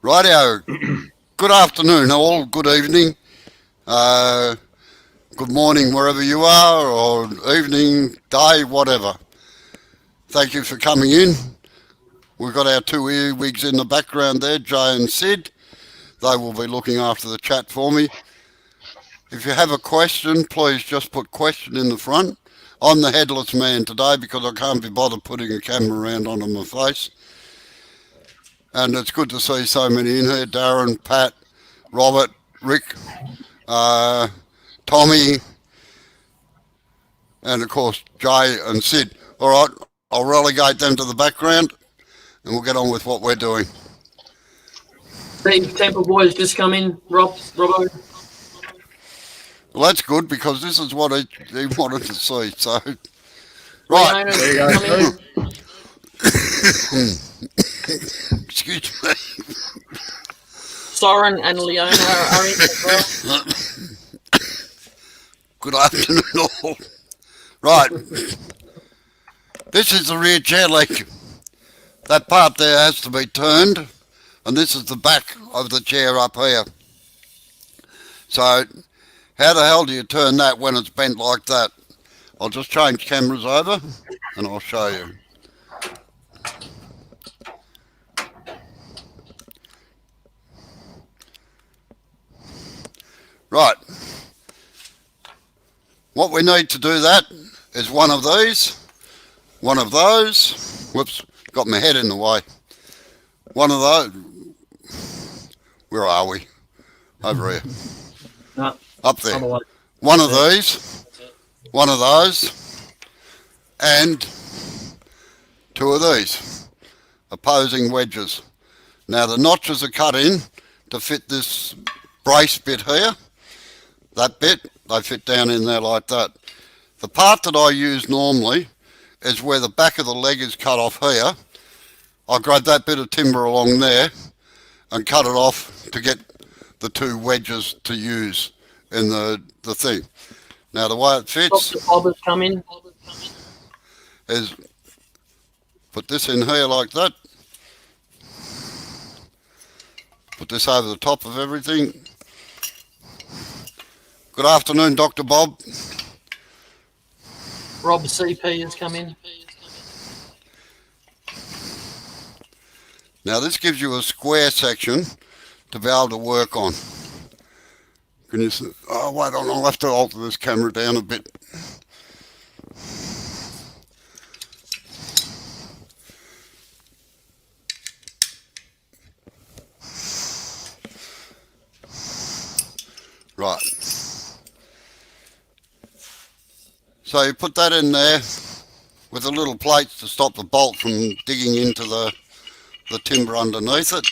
Rightio. Good afternoon, all. Good evening. Uh, Good morning, wherever you are, or evening, day, whatever. Thank you for coming in. We've got our two earwigs in the background there, Jay and Sid. They will be looking after the chat for me. If you have a question, please just put question in the front. I'm the headless man today because I can't be bothered putting a camera around onto my face. And it's good to see so many in here. Darren, Pat, Robert, Rick, uh, Tommy, and of course Jay and Sid. All right, I'll relegate them to the background and we'll get on with what we're doing. Big Temple boys just come in. Robbo. Well, that's good because this is what he wanted to see. So, right, Leona, There you go, come in. Steve. excuse me. Soren and Leona are in as well. Good afternoon, all. Right, this is the rear chair leg. That part there has to be turned, and this is the back of the chair up here. So, how the hell do you turn that when it's bent like that? I'll just change cameras over, and I'll show you. Right. What we need to do that is one of these, one of those. Whoops, got my head in the way. One of those. Where are we? Over here. No, Up there. otherwise. One of these, one of those, and two of these opposing wedges. Now the notches are cut in to fit this brace bit here. That bit, they fit down in there like that. The part that I use normally is where the back of the leg is cut off here. I grab that bit of timber along there and cut it off to get the two wedges to use in the thing. Now the way it fits Dr. Bob has come in. is put this in here like that. Put this over the top of everything. Good afternoon, Dr. Bob. Rob CP has come in. Now this gives you a square section to be able to work on. Can you see? Oh, wait on, I'll have to alter this camera down a bit. Right. So you put that in there with the little plates to stop the bolt from digging into the timber underneath it.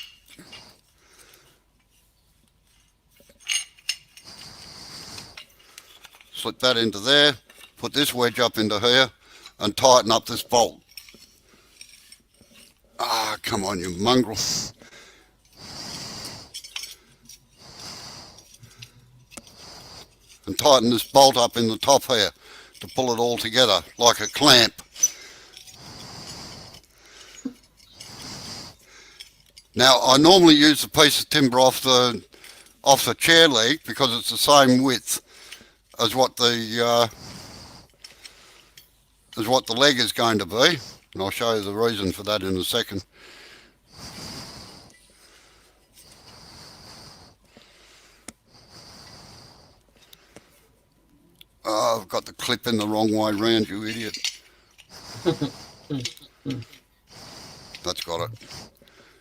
Slip that into there, put this wedge up into here and tighten up this bolt. Ah, come on, you mongrel. And tighten this bolt up in the top here to pull it all together like a clamp. Now I normally use a piece of timber off the chair leg because it's the same width as what the leg is going to be, and I'll show you the reason for that in a second. Oh, I've got the clip in the wrong way round, you idiot. That's got it.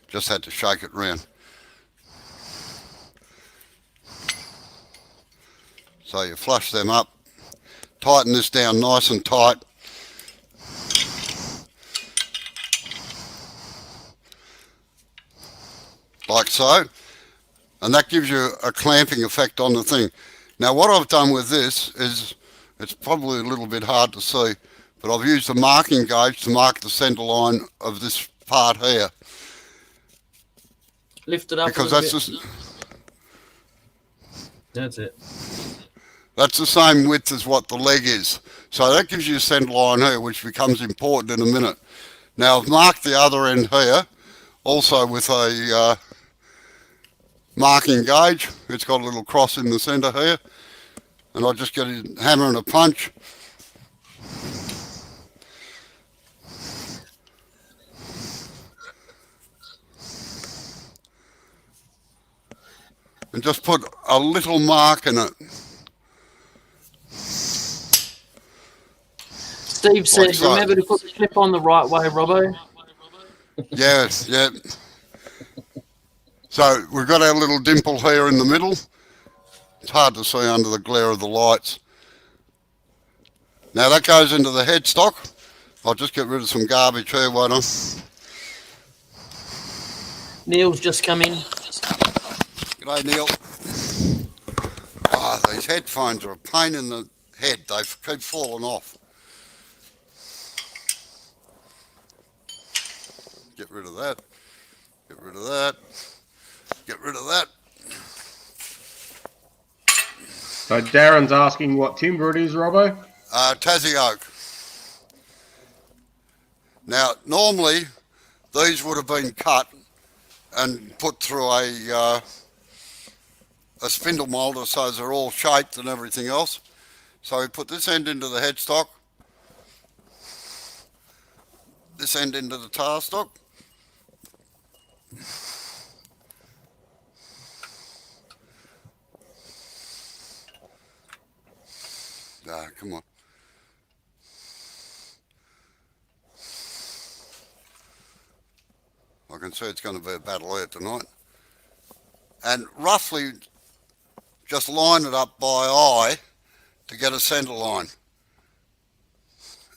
Just had to shake it round. So you flush them up, tighten this down nice and tight. Like so. And that gives you a clamping effect on the thing. Now what I've done with this is, it's probably a little bit hard to see, but I've used a marking gauge to mark the centre line of this part here. Lift it up Because a that's bit. That's it. That's the same width as what the leg is. So that gives you a centre line here, which becomes important in a minute. Now I've marked the other end here, also with a marking gauge. It's got a little cross in the centre here, and I just get a hammer and a punch. And just put a little mark in it. Steve said, so. remember to put the clip on the right way, Robbo. Yes, yeah. So we've got our little dimple here in the middle. It's hard to see under the glare of the lights. Now that goes into the headstock. I'll just get rid of some garbage here, won't I? Neil's just come in. G'day, Neil. Ah, these headphones are a pain in the head. They keep falling off. Get rid of that. Get rid of that. Get rid of that. So Darren's asking what timber it is, Robbo? Tassie oak. Now, normally these would have been cut and put through a spindle moulder so they're all shaped and everything else. So we put this end into the headstock, this end into the tailstock. Ah, come on. I can see it's going to be a battle here tonight. And roughly just line it up by eye to get a centre line.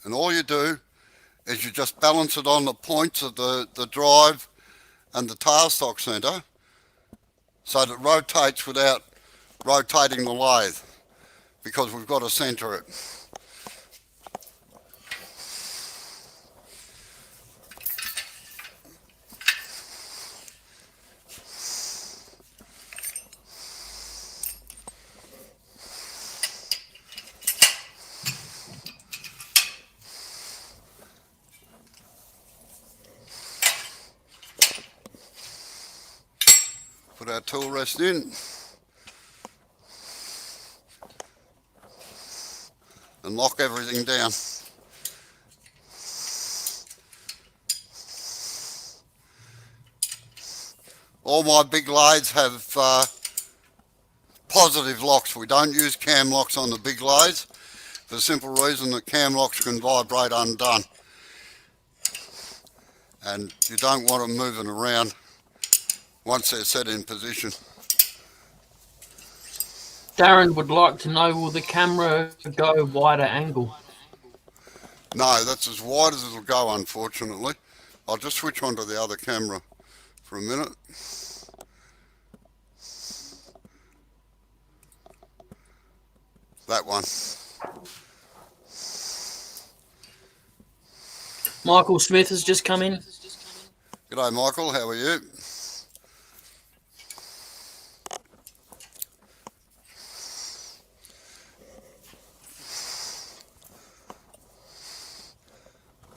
And all you do is you just balance it on the points of the drive and the tailstock centre so that it rotates without rotating the lathe, because we've got to centre it. Put our tool rest in and lock everything down. All my big lathes have positive locks. We don't use cam locks on the big lathes for the simple reason that cam locks can vibrate undone, and you don't want them moving around once they're set in position. Darren would like to know, will the camera go wider angle? No, that's as wide as it'll go, unfortunately. I'll just switch onto the other camera for a minute. That one. Michael Smith has just come in. G'day, Michael. How are you?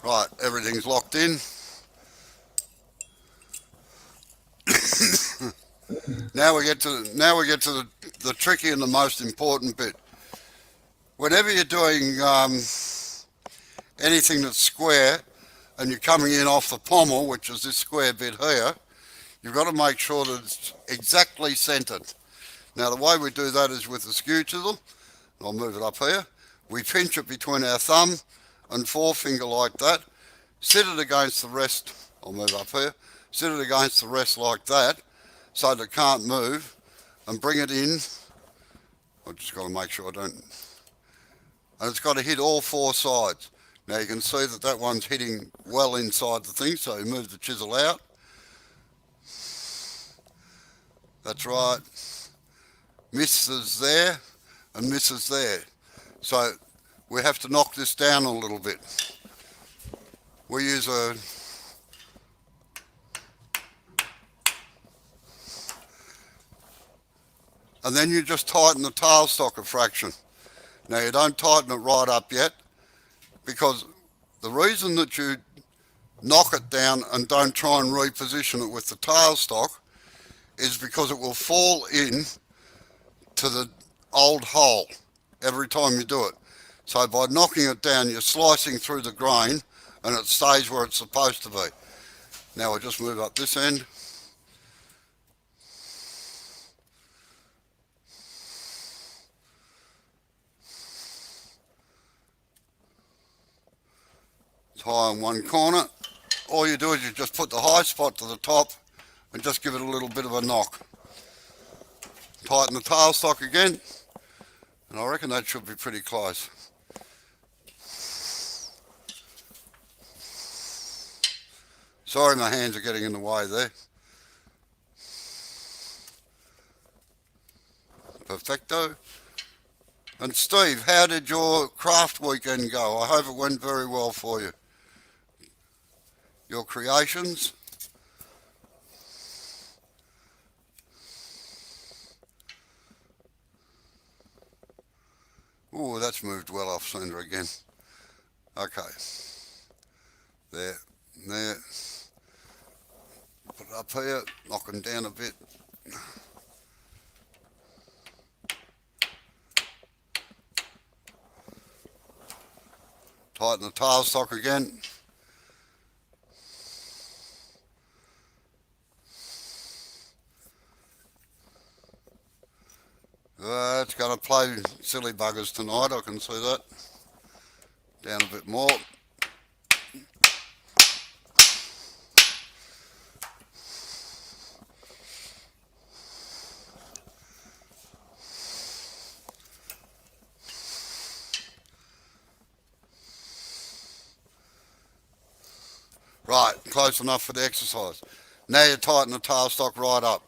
Right, everything's locked in. Now we get to the tricky and the most important bit. Whenever you're doing anything that's square and you're coming in off the pommel, which is this square bit here, you've got to make sure that it's exactly centred. Now the way we do that is with the skew chisel. I'll move it up here. We pinch it between our thumb and forefinger like that. Sit it against the rest. I'll move up here. Sit it against the rest like that so that it can't move, and bring it in. I've just got to make sure I don't. And it's got to hit all four sides. Now you can see that that one's hitting well inside the thing, so you move the chisel out. That's right. Misses there and misses there. So we have to knock this down a little bit. We use a and then you just tighten the tailstock a fraction. Now you don't tighten it right up yet, because the reason that you knock it down and don't try and reposition it with the tailstock is because it will fall in to the old hole every time you do it. So by knocking it down, you're slicing through the grain and it stays where it's supposed to be. Now I'll just move up this end. It's high in one corner. All you do is you just put the high spot to the top and just give it a little bit of a knock. Tighten the tailstock again, and I reckon that should be pretty close. Sorry, my hands are getting in the way there. Perfecto. And Steve, how did your craft weekend go? I hope it went very well for you. Your creations? Oh, that's moved well off centre again. Okay. There. Put it up here, knock them down a bit. Tighten the tailstock again. It's going to play silly buggers tonight, I can see that. Down a bit more. Right, close enough for the exercise. Now you tighten the tailstock right up.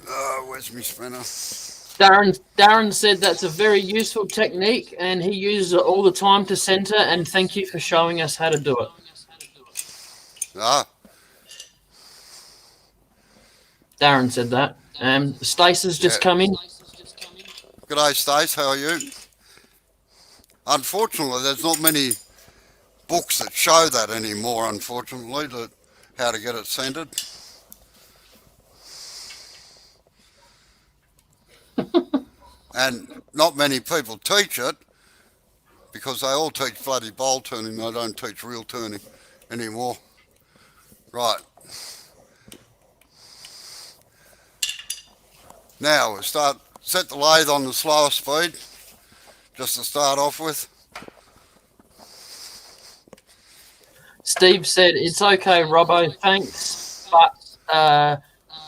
Oh, where's my spinner? Darren said that's a very useful technique, and he uses it all the time to centre. And thank you for showing us how to do it. Ah, Darren said that. Stace has just come in. g'day Stace, how are you? Unfortunately, there's not many books that show that anymore, unfortunately, that how to get it centred. And not many people teach it because they all teach bloody bowl turning, they don't teach real turning anymore. Right. Now we set the lathe on the slower speed, just to start off with. Steve said it's okay, Robbo. Thanks,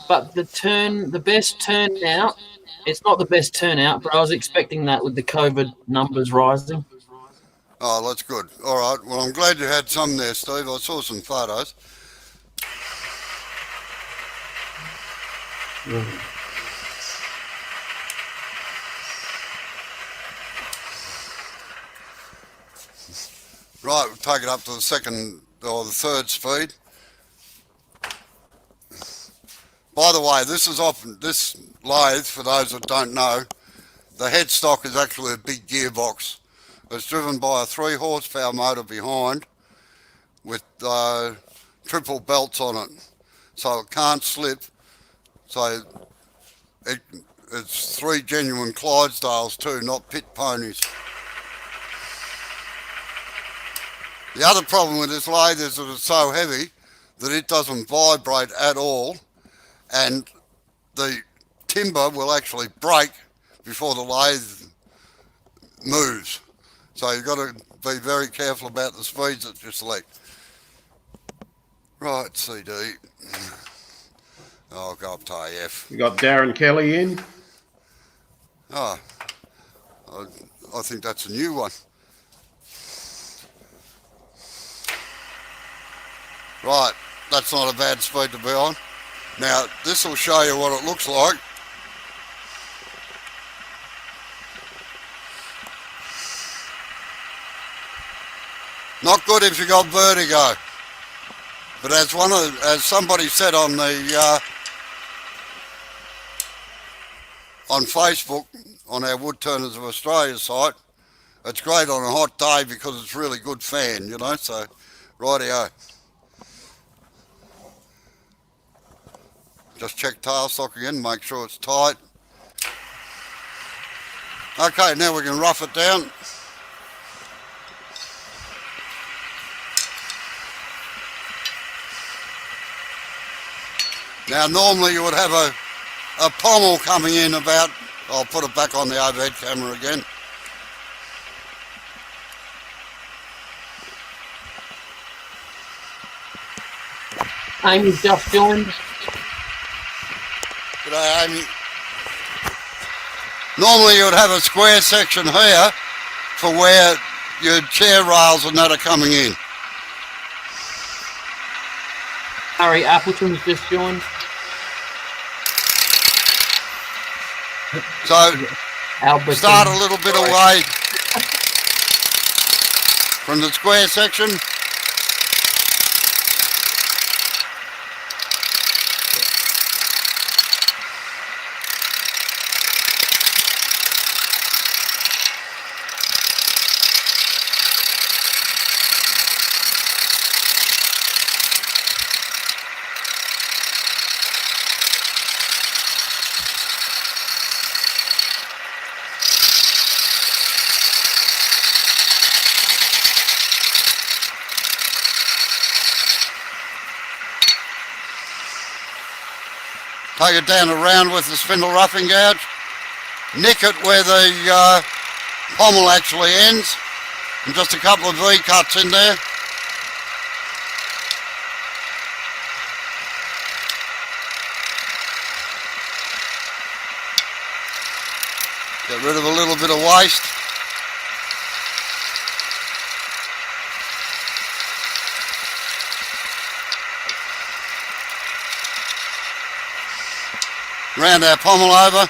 but the best turnout. It's not the best turnout, but I was expecting that with the COVID numbers rising. Oh, that's good. All right. Well, I'm glad you had some there, Steve. I saw some photos. Right, we'll take it up to the second or the third speed. By the way, this lathe, for those that don't know, the headstock is actually a big gearbox. It's driven by a 3 horsepower motor behind with triple belts on it, so it can't slip. So it's 3 genuine Clydesdales too, not pit ponies. The other problem with this lathe is that it's so heavy that it doesn't vibrate at all, and the timber will actually break before the lathe moves. So you've got to be very careful about the speeds that you select. Right, CD. Oh, I'll go up to AF. We got Darren Kelly in. Oh, I think that's a new one. Right, that's not a bad speed to be on. Now, this will show you what it looks like. Not good if you got vertigo. But as somebody said on the on Facebook, on our Woodturners of Australia site, it's great on a hot day because it's really good fan, you know, so rightio. Just check tailstock again, make sure it's tight. Okay, now we can rough it down. Now normally you would have a pommel coming in about, I'll put it back on the overhead camera again. Amy just joined. G'day, Amy. Normally you would have a square section here for where your chair rails and that are coming in. Harry Appleton's just joined. So Albert. start a little bit away from the square section. Take it down around with the spindle roughing gouge. Nick it where the pommel actually ends. And just a couple of V-cuts in there. Get rid of a little bit of waste. Round our pommel over.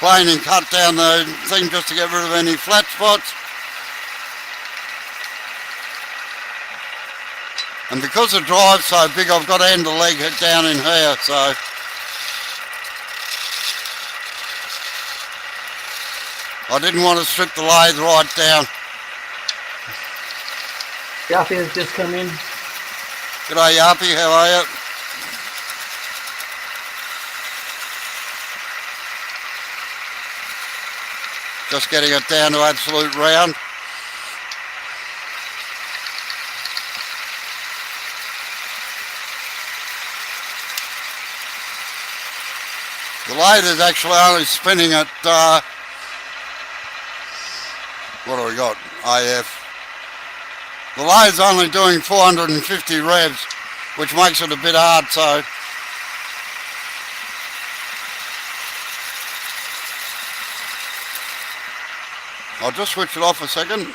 Plane and cut down the thing just to get rid of any flat spots. And because the drive's so big, I've got to end the leg down in here, so. I didn't want to strip the lathe right down. Yappy has just come in. G'day Yappy, how are you? Just getting it down to absolute round. The lathe is actually only spinning at, what do we got? AF. The lathe's only doing 450 revs, which makes it a bit hard, so. I'll just switch it off a second.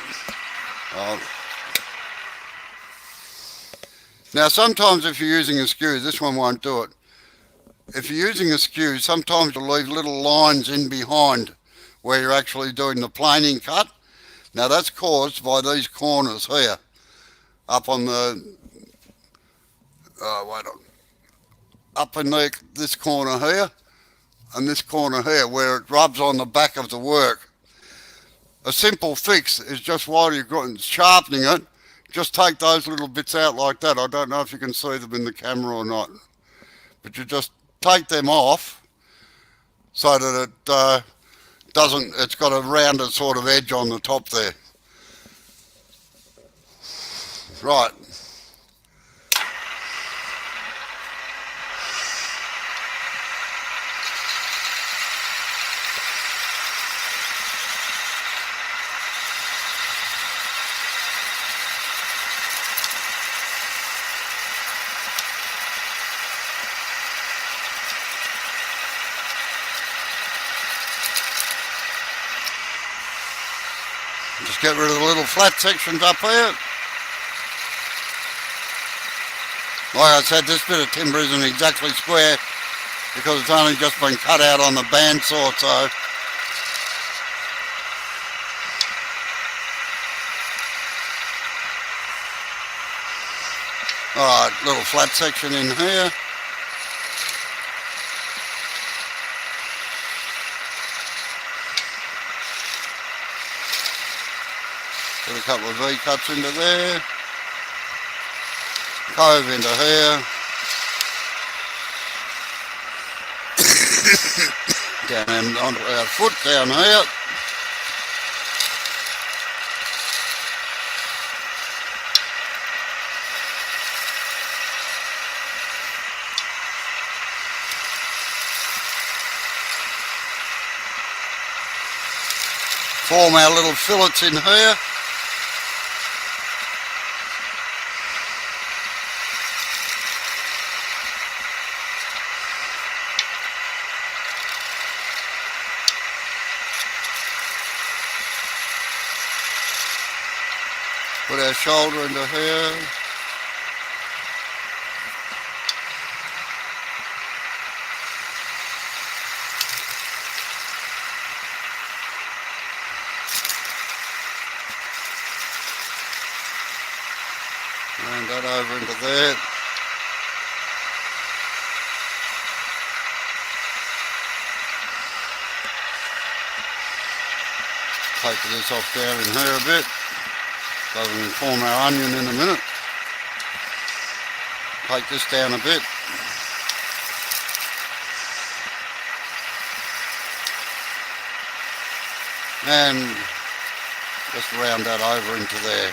Now sometimes if you're using a skew, this one won't do it. If you're using a skew, sometimes you'll leave little lines in behind where you're actually doing the planing cut. Now that's caused by these corners here, up on the, up in this corner here, and this corner here, where it rubs on the back of the work. A simple fix is just while you're sharpening it, just take those little bits out like that. I don't know if you can see them in the camera or not, but you just take them off so that it it's got a rounded sort of edge on the top there. Right. Just get rid of the little flat sections up here. Like I said, this bit of timber isn't exactly square because it's only just been cut out on the bandsaw, so. Alright, little flat section in here. Put a couple of V-cuts into there. Cove into here. Down onto our foot down here. Form our little fillets in here. Put our shoulder into here. Round that over into there. Take this off down in here a bit. So we can form our onion in a minute. Take this down a bit. And just round that over into there.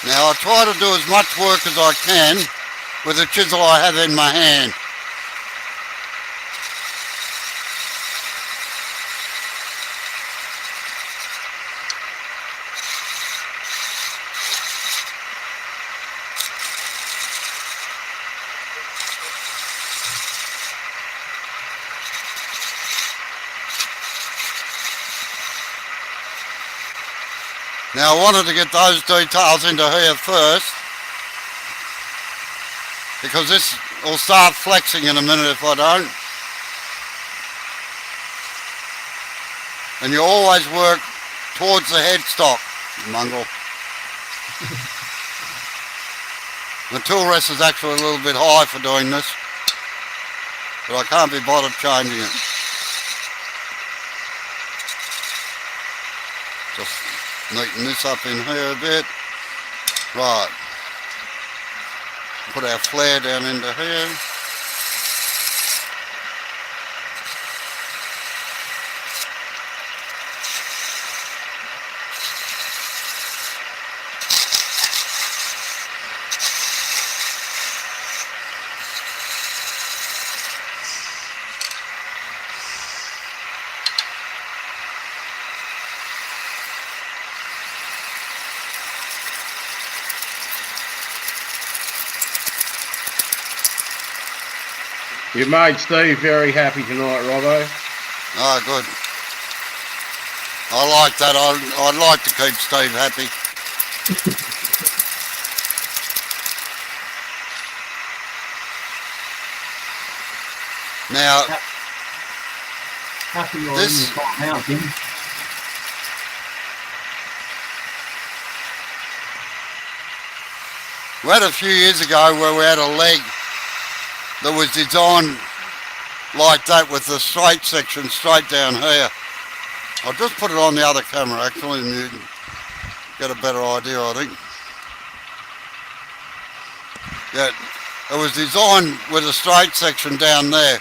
Now I try to do as much work as I can with the chisel I have in my hand. Now I wanted to get those details into here first, because this will start flexing in a minute if I don't. And you always work towards the headstock, mongrel. The tool rest is actually a little bit high for doing this, but I can't be bothered changing it. Just neaten this up in here a bit. Right. Put our flare down into here. You've made Steve very happy tonight, Robbo. Oh, good. I like that. I'd like to keep Steve happy. Now, Happy you're This- in the top mountain. we had a few years ago where we had a leg that was designed like that with the straight section straight down here. I'll just put it on the other camera actually and you get a better idea, I think. Yeah, it was designed with a straight section down there.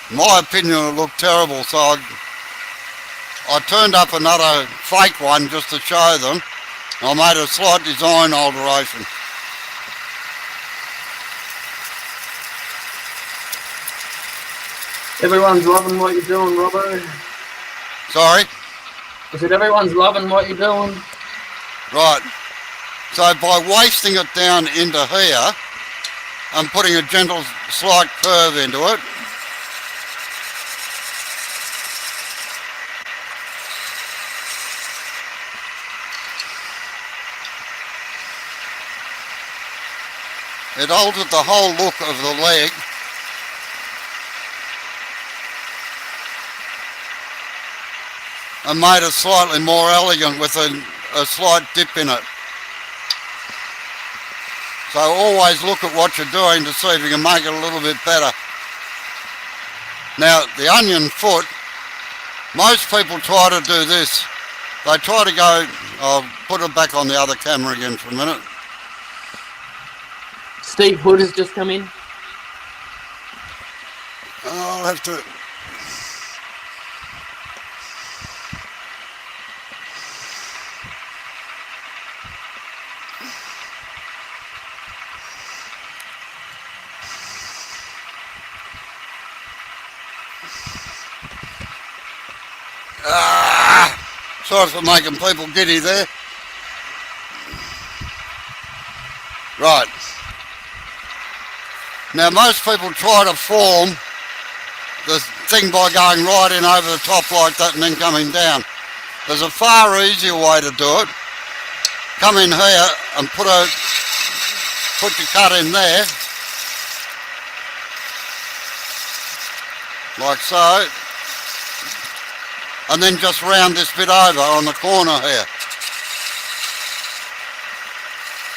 In my opinion it looked terrible, so I turned up another fake one just to show them. I made a slight design alteration. Everyone's loving what you're doing, Robbo. Sorry? I said everyone's loving what you're doing. Right. So by wasting it down into here and putting a gentle slight curve into it, it altered the whole look of the leg. And made it slightly more elegant with a slight dip in it. So So always look at what you're doing to see if you can make it a little bit better. Now, the onion foot, most people try to do this. They try to go, I'll put it back on the other camera again for a minute. Steve Hood has just come in. I'll have to... Sorry for making people giddy there. Right. Now most people try to form the thing by going right in over the top like that and then coming down. There's a far easier way to do it. Come in here and put your cut in there. Like so. And then just round this bit over on the corner here.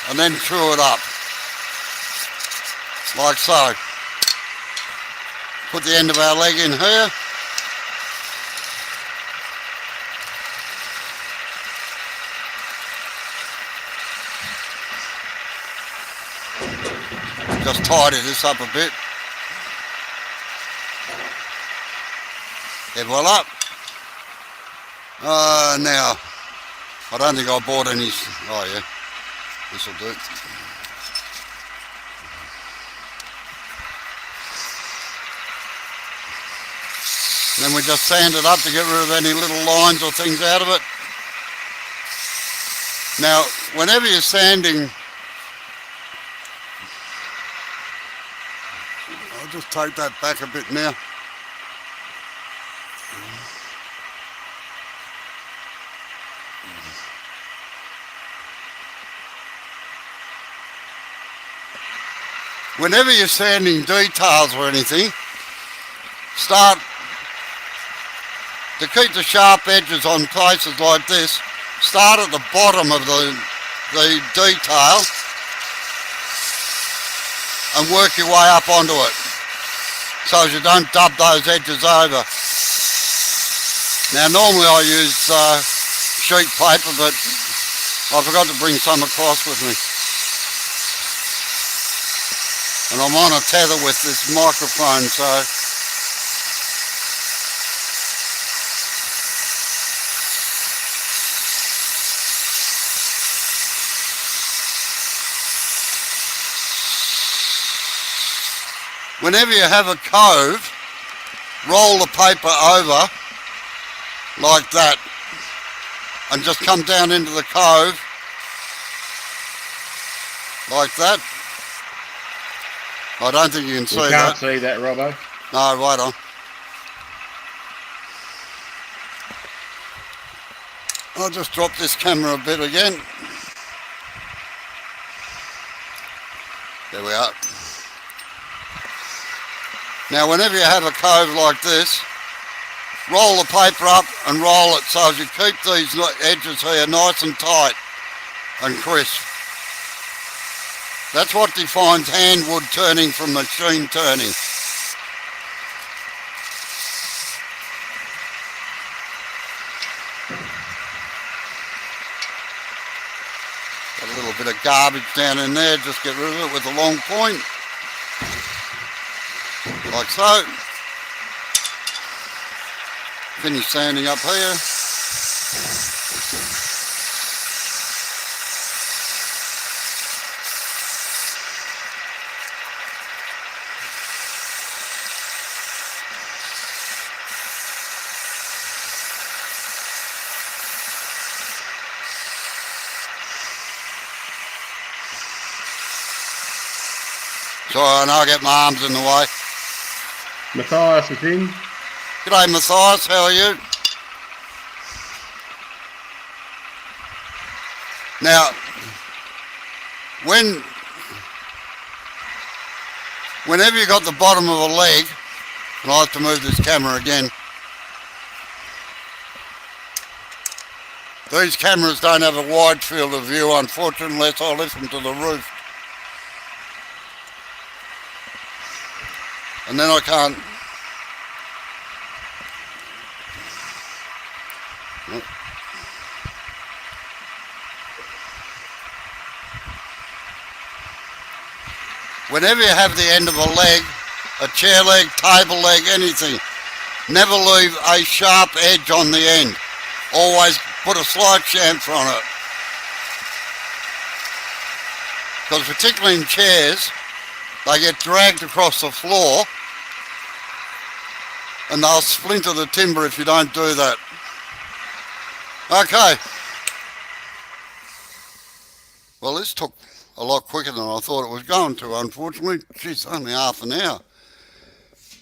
And then true it up. Like so. Put the end of our leg in here. Just tidy this up a bit. Head well up. Now, I don't think I bought any. Oh yeah, this will do. Then we just sand it up to get rid of any little lines or things out of it. Now, whenever you're sanding, I'll just take that back a bit now. Whenever you're sanding details or anything, start to keep the sharp edges on places like this. Start at the bottom of the detail and work your way up onto it, so as you don't dub those edges over. Now normally I use sheet paper, but I forgot to bring some across with me. And I'm on a tether with this microphone, so whenever you have a cove, roll the paper over like that and just come down into the cove like that. I don't think you can see that. You can't see that, Robbo. No, right on. I'll just drop this camera a bit again. There we are. Now whenever you have a cove like this, roll the paper up and roll it so as you keep these edges here nice and tight and crisp. That's what defines hand wood turning from machine turning. Got a little bit of garbage down in there, just get rid of it with a long point. Like so. Finish sanding up here. Sorry, I know I get my arms in the way. Matthias is in. G'day Matthias, how are you? Now, whenever you got the bottom of a leg, and I'll have to move this camera again, these cameras don't have a wide field of view, unfortunately, unless I listen to the roof. and then I can't. Whenever you have the end of a leg, a chair leg, table leg, anything, never leave a sharp edge on the end. Always put a slight chamfer on it. Because particularly in chairs, they get dragged across the floor and they'll splinter the timber if you don't do that. Okay. Well, this took a lot quicker than I thought it was going to, unfortunately. Geez, only half an hour.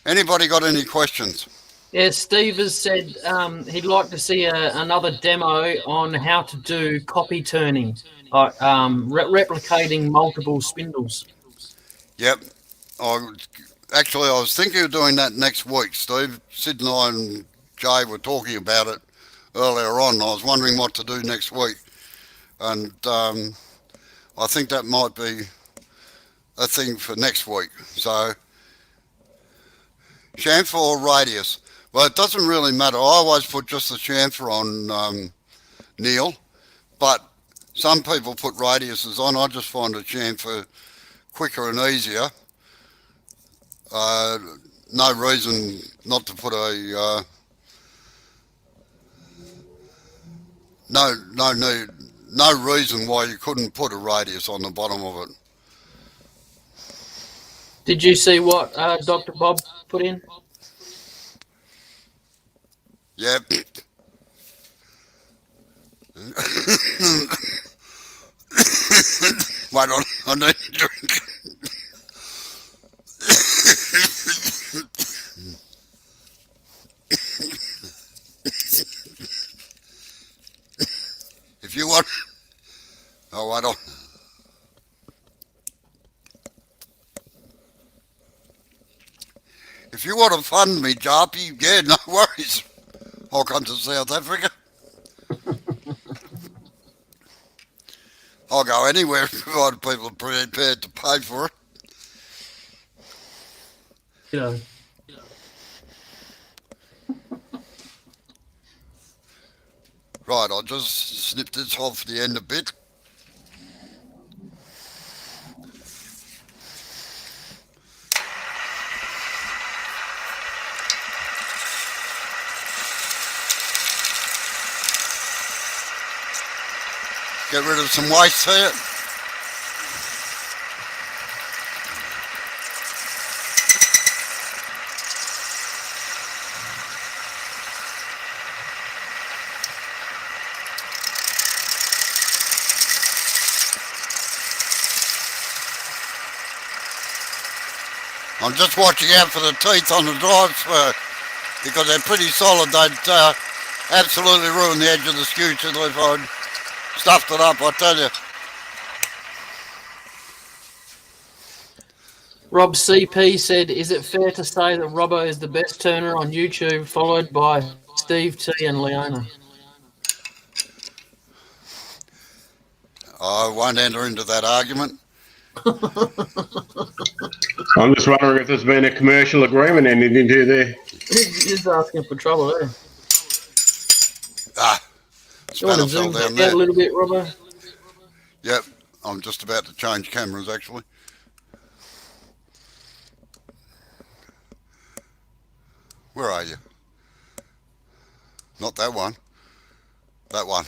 Anybody got any questions? Yeah, Steve has said he'd like to see another demo on how to do copy turning, like replicating multiple spindles. Yep. I was thinking of doing that next week, Steve. Sid and I and Jay were talking about it earlier on. I was wondering what to do next week. And I think that might be a thing for next week. So, chamfer or radius? Well, it doesn't really matter. I always put just the chamfer on, Neil, but some people put radiuses on. I just find a chamfer quicker and easier. No reason not to put a no reason why you couldn't put a radius on the bottom of it. Did you see what Dr. Bob put in? Yep. Wait on, I need a drink. If you want, oh, I don't. If you want to fund me, Jarpy, yeah, no worries. I'll come to South Africa. I'll go anywhere provided people are prepared to pay for it. Yeah. Right, I'll just snip this off the end a bit. Get rid of some waste here. I'm just watching out for the teeth on the drive spur because they're pretty solid. They'd absolutely ruin the edge of the scooter if I'd stuffed it up, I tell you. Rob CP said, is it fair to say that Robbo is the best turner on YouTube, followed by Steve T and Leona? I won't enter into that argument. I'm just wondering if there's been a commercial agreement entered into there. He's asking for trouble, eh? You want to zoom down out there. a little bit, Robbo? Yep, I'm just about to change cameras actually. Where are you? Not that one. That one.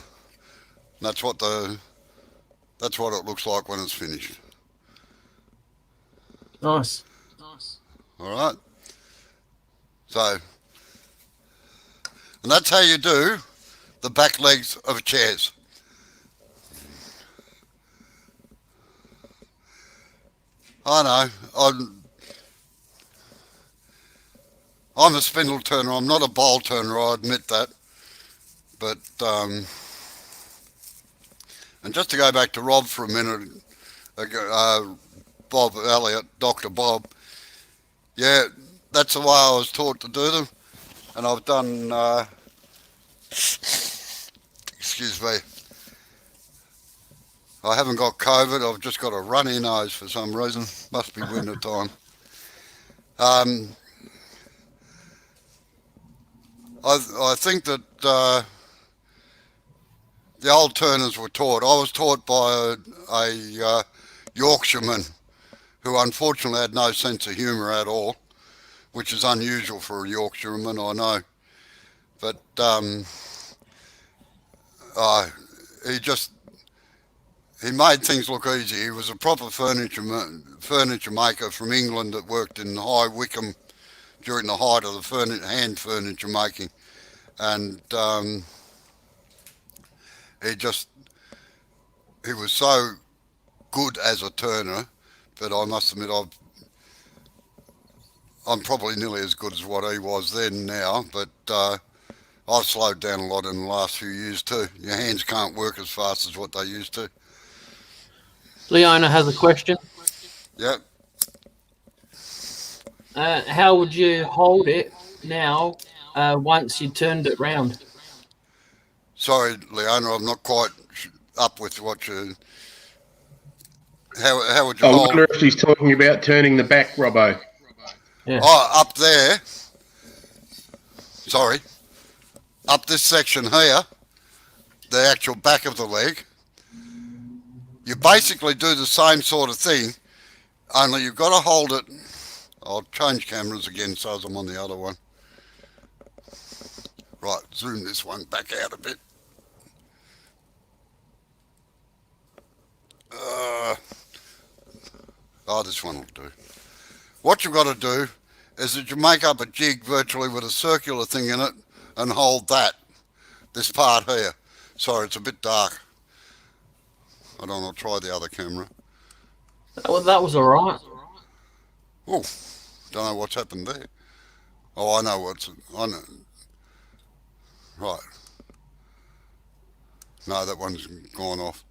That's what it looks like when it's finished. Nice. All right. So, and that's how you do the back legs of chairs. I know. I'm a spindle turner. I'm not a bowl turner. I admit that. But and just to go back to Rob for a minute, Bob Elliott, Dr. Bob. Yeah, that's the way I was taught to do them, and I've done. Excuse me. I haven't got COVID. I've just got a runny nose for some reason. Must be winter time. I think that the old turners were taught. I was taught by a Yorkshireman who unfortunately had no sense of humour at all, which is unusual for a Yorkshireman, I know. But he just he made things look easy. He was a proper furniture maker from England that worked in High Wycombe during the height of the hand furniture making, and he just he was so good as a turner. But I must admit, I'm probably nearly as good as what he was then now. But I've slowed down a lot in the last few years too. Your hands can't work as fast as what they used to. Leona has a question. Yep. How would you hold it now once you turned it round? Sorry, Leona, I'm not quite up with what you. How would you I hold? wonder if he's talking about turning the back, Robbo. Yeah. Oh, up there. Sorry. Up this section here, the actual back of the leg. You basically do the same sort of thing, only you've got to hold it. I'll change cameras again so as I'm on the other one. Right, zoom this one back out a bit. This one will do. What you've got to do is that you make up a jig virtually with a circular thing in it and hold that, this part here. Sorry, it's a bit dark. I don't know, I'll try the other camera. That was all right. Oh, don't know what's happened there. Oh, I know. Right. No, that one's gone off.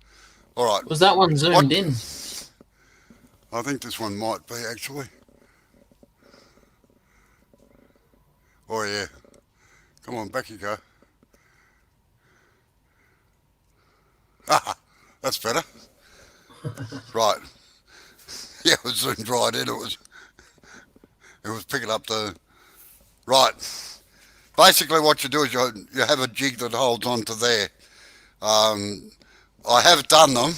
All right. Was that one zoomed in? I think this one might be actually. Oh yeah. Come on, back you go. That's better. Right. Yeah, it was zoomed right in. It was picking up the. Right. Basically, what you do is you have a jig that holds onto there. I have done them.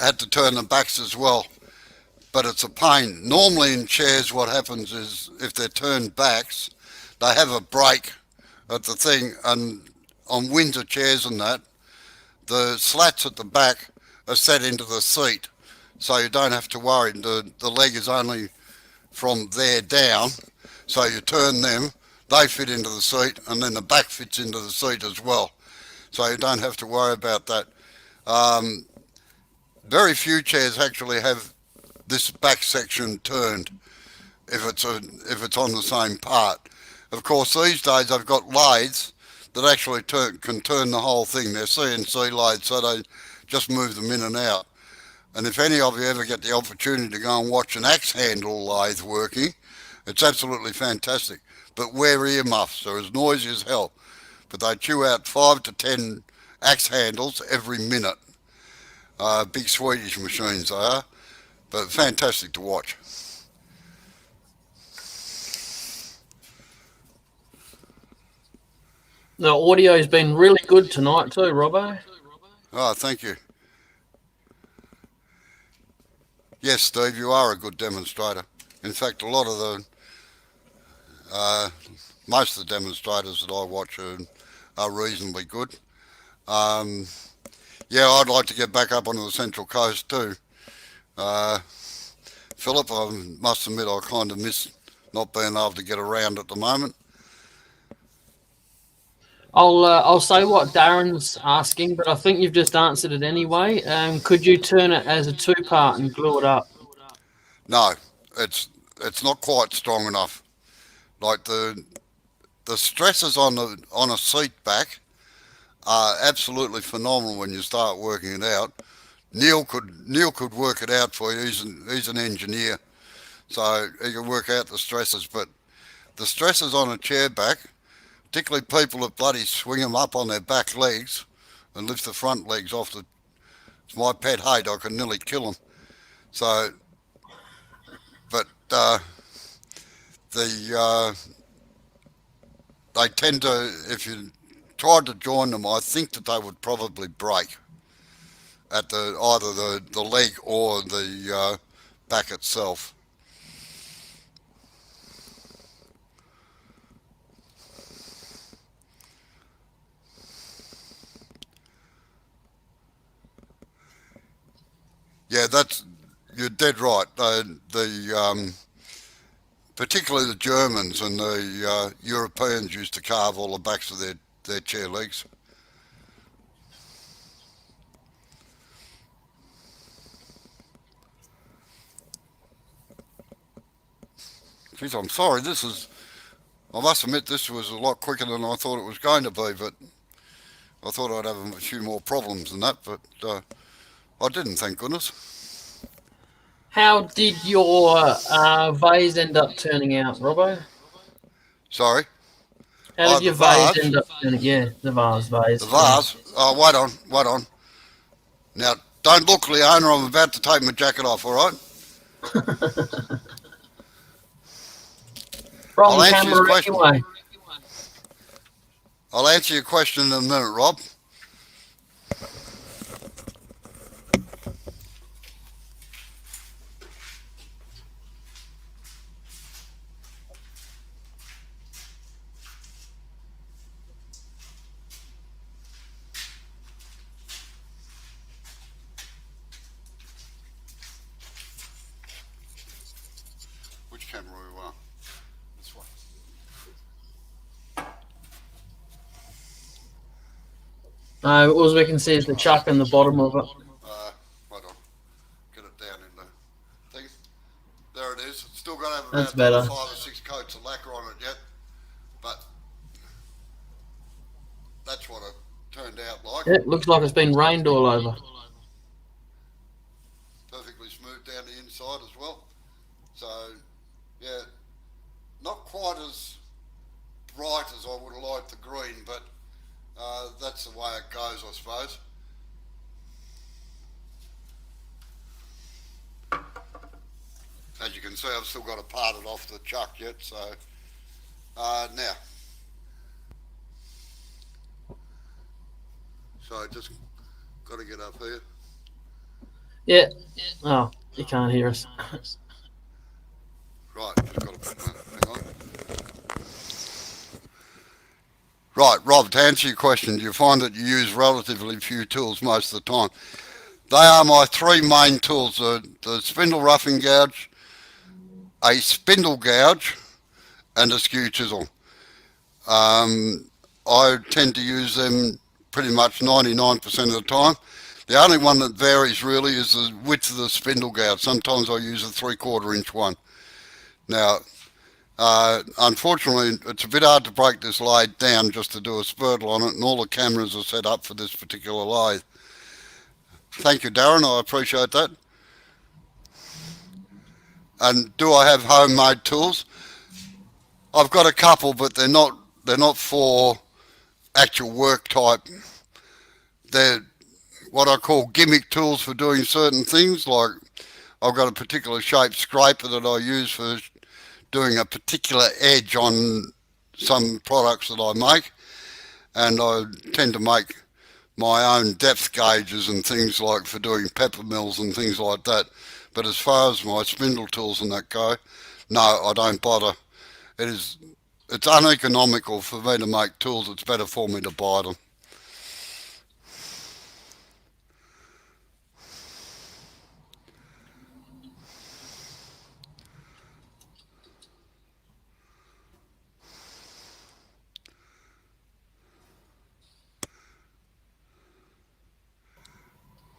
Had to turn them backs as well, but it's a pain. Normally in chairs, what happens is if they're turned backs, they have a break at the thing, and on Windsor chairs and that, the slats at the back are set into the seat, so you don't have to worry. The leg is only from there down, so you turn them, they fit into the seat, and then the back fits into the seat as well, so you don't have to worry about that. Very few chairs actually have this back section turned if it's on the same part. Of course, these days I've got lathes that actually can turn the whole thing. They're CNC lathes, so they just move them in and out. And if any of you ever get the opportunity to go and watch an axe handle lathe working, it's absolutely fantastic. But wear earmuffs, they're as noisy as hell. But they chew out 5 to 10 axe handles every minute. Big Swedish machines they are, but fantastic to watch. The audio's been really good tonight too, Robbo. Oh, thank you. Yes, Steve, you are a good demonstrator. In fact, a lot of most of the demonstrators that I watch are reasonably good. Yeah, I'd like to get back up onto the Central Coast too. Philip, I must admit I kind of miss not being able to get around at the moment. I'll say what Darren's asking, but I think you've just answered it anyway. Could you turn it as a 2-part and glue it up? No, it's not quite strong enough. Like the stresses on a seat back are absolutely phenomenal when you start working it out. Neil could work it out for you. He's an engineer, so he can work out the stresses. But the stresses on a chair back, particularly people that bloody swing them up on their back legs and lift the front legs off it's my pet hate. I can nearly kill them. So, but they tend to, if you tried to join them, I think that they would probably break at either the leg or the back itself. Yeah, you're dead right. Particularly the Germans and the Europeans used to carve all the backs of their chair legs. Geez, I'm sorry. I must admit, this was a lot quicker than I thought it was going to be, but I thought I'd have a few more problems than that, but I didn't, thank goodness. How did your vase end up turning out, Robbo? Sorry? How did the your vase vase? end up turning? Yeah, the vase. The vase? Oh, wait on. Now, don't look, Leona, I'm about to take my jacket off, all right? Wrong I'll answer camera your question. anyway. I'll answer your question in a minute, Rob. Which camera are we on? This one. No, all we can see is the chuck in the bottom of it. Hold on. Get it down in the thing. There it is. It's still got to have That's about better. 5 or 6 coats of lacquer on it yet. But that's what it turned out like. It looks like it's been rained all over. Perfectly smooth down the inside as well. So, yeah, not quite as bright as I would have liked the green, but that's the way it goes, I suppose. As you can see, I've still got to part it off the chuck yet, so now. So I just got to get up here. Yeah. Oh, you can't hear us. Right, just got to put that. Hang on. Right, Rob, to answer your question, do you find that you use relatively few tools most of the time? They are my 3 main tools, the spindle roughing gouge, a spindle gouge, and a skew chisel. I tend to use them pretty much 99% of the time. The only one that varies really is the width of the spindle gouge. Sometimes I use a 3/4 inch one. Now, unfortunately, it's a bit hard to break this lathe down just to do a spurtle on it, and all the cameras are set up for this particular lathe. Thank you, Darren. I appreciate that. And do I have homemade tools? I've got a couple, but they're not for actual work type. They're what I call gimmick tools for doing certain things. Like I've got a particular shaped scraper that I use for doing a particular edge on some products that I make, and I tend to make my own depth gauges and things like for doing pepper mills and things like that. But as far as my spindle tools and that go, no, I don't bother. It's uneconomical for me to make tools. It's better for me to buy them.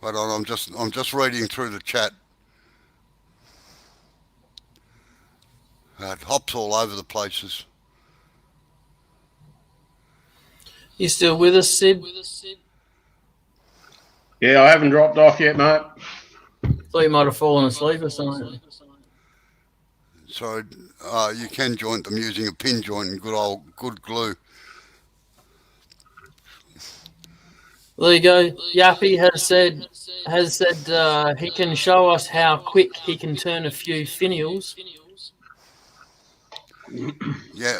Hold on, I'm just reading through the chat. It hops all over the places. You still with us, Sid? Yeah, I haven't dropped off yet, mate. Thought you might have fallen asleep or something. So you can joint them using a pin joint and good glue. There you go. Yappy has said he can show us how quick he can turn a few finials. Yeah,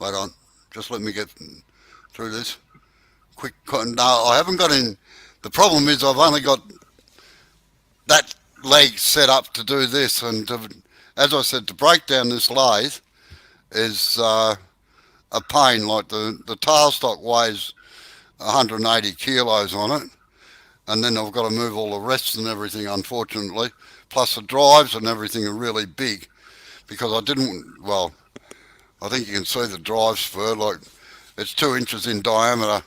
Wait on. Just let me get through this. Quick. No, I haven't got in. The problem is I've only got that leg set up to do this, and as I said, to break down this lathe is a pain. Like the tailstock weighs 180 kilos on it, and then I've got to move all the rest and everything, unfortunately. Plus the drives and everything are really big, because I didn't, well, I think you can see the drive spur, like it's 2 inches in diameter,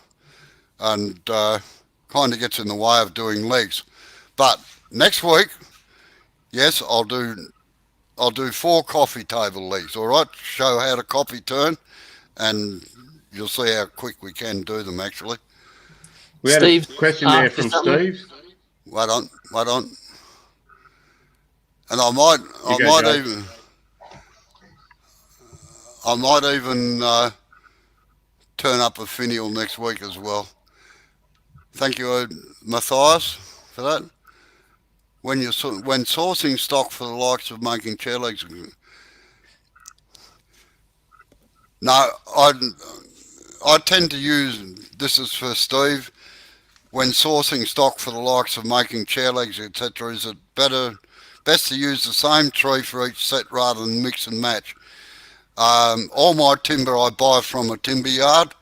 and kind of gets in the way of doing legs. But next week, yes, I'll do 4 coffee table legs, all right? Show how to coffee turn, and you'll see how quick we can do them, actually. We had Steve, a question there from something? Steve. Wait on. And I might even turn up a finial next week as well. Thank you, Matthias, for that. When sourcing stock for the likes of making chair legs, no, I tend to use, this is for Steve, when sourcing stock for the likes of making chair legs, etc., is it best to use the same tree for each set rather than mix and match? All my timber I buy from a timber yard,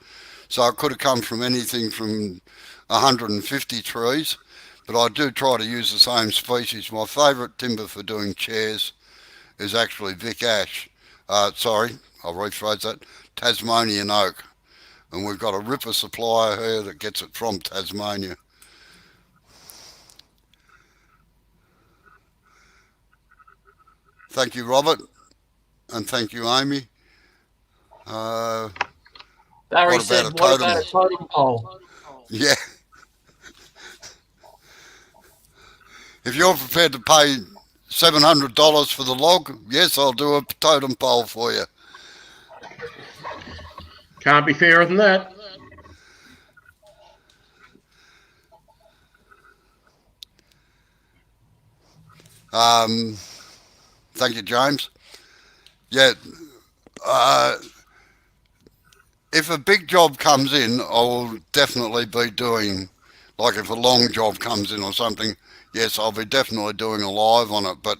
so it could have come from anything from 150 trees, but I do try to use the same species. My favourite timber for doing chairs is actually Vic Ash. Sorry, I'll rephrase that, Tasmanian oak. And we've got a ripper supplier here that gets it from Tasmania. Thank you, Robert, and thank you, Amy. Barry what said, about a what totem? about a totem pole? Yeah. If you're prepared to pay $700 for the log, yes, I'll do a totem pole for you. Can't be fairer than that. Thank you, James. Yeah. If a big job comes in, I will definitely be doing, like if a long job comes in or something, yes, I'll be definitely doing a live on it. But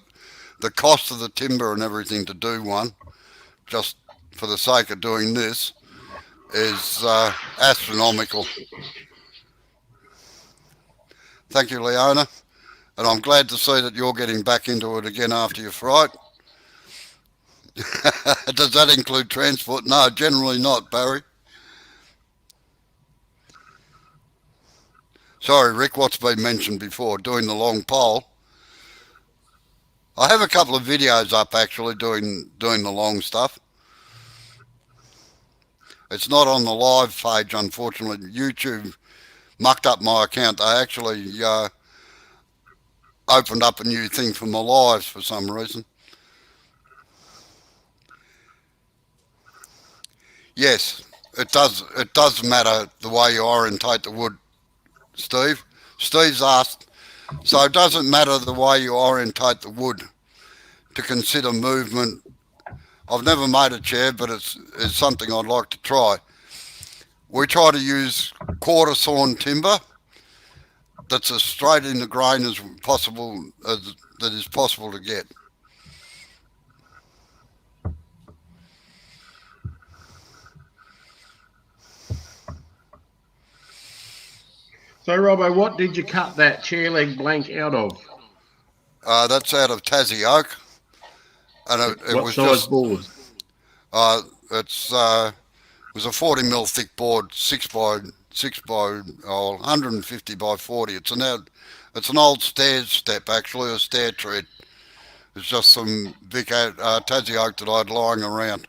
the cost of the timber and everything to do one, just for the sake of doing this, is astronomical. Thank you, Leona. And I'm glad to see that you're getting back into it again after your fright. Does that include transport? No, generally not, Barry. Sorry, Rick, what's been mentioned before, doing the long pole. I have a couple of videos up actually doing the long stuff. It's not on the live page, unfortunately. YouTube mucked up my account. They actually opened up a new thing for my lives for some reason. Yes, it does matter the way you orientate the wood, Steve. Steve's asked, so it doesn't matter the way you orientate the wood to consider movement. I've never made a chair, but it's something I'd like to try. We try to use quarter sawn timber that's as straight in the grain as possible, that is possible to get. So, Robbo, what did you cut that chair leg blank out of? That's out of Tassie oak, and it What was size just board? it was a 40mm thick board, 6 by 150 by 40. It's an old stairs step, actually, a stair tread. It's just some big Tassie oak that I had lying around.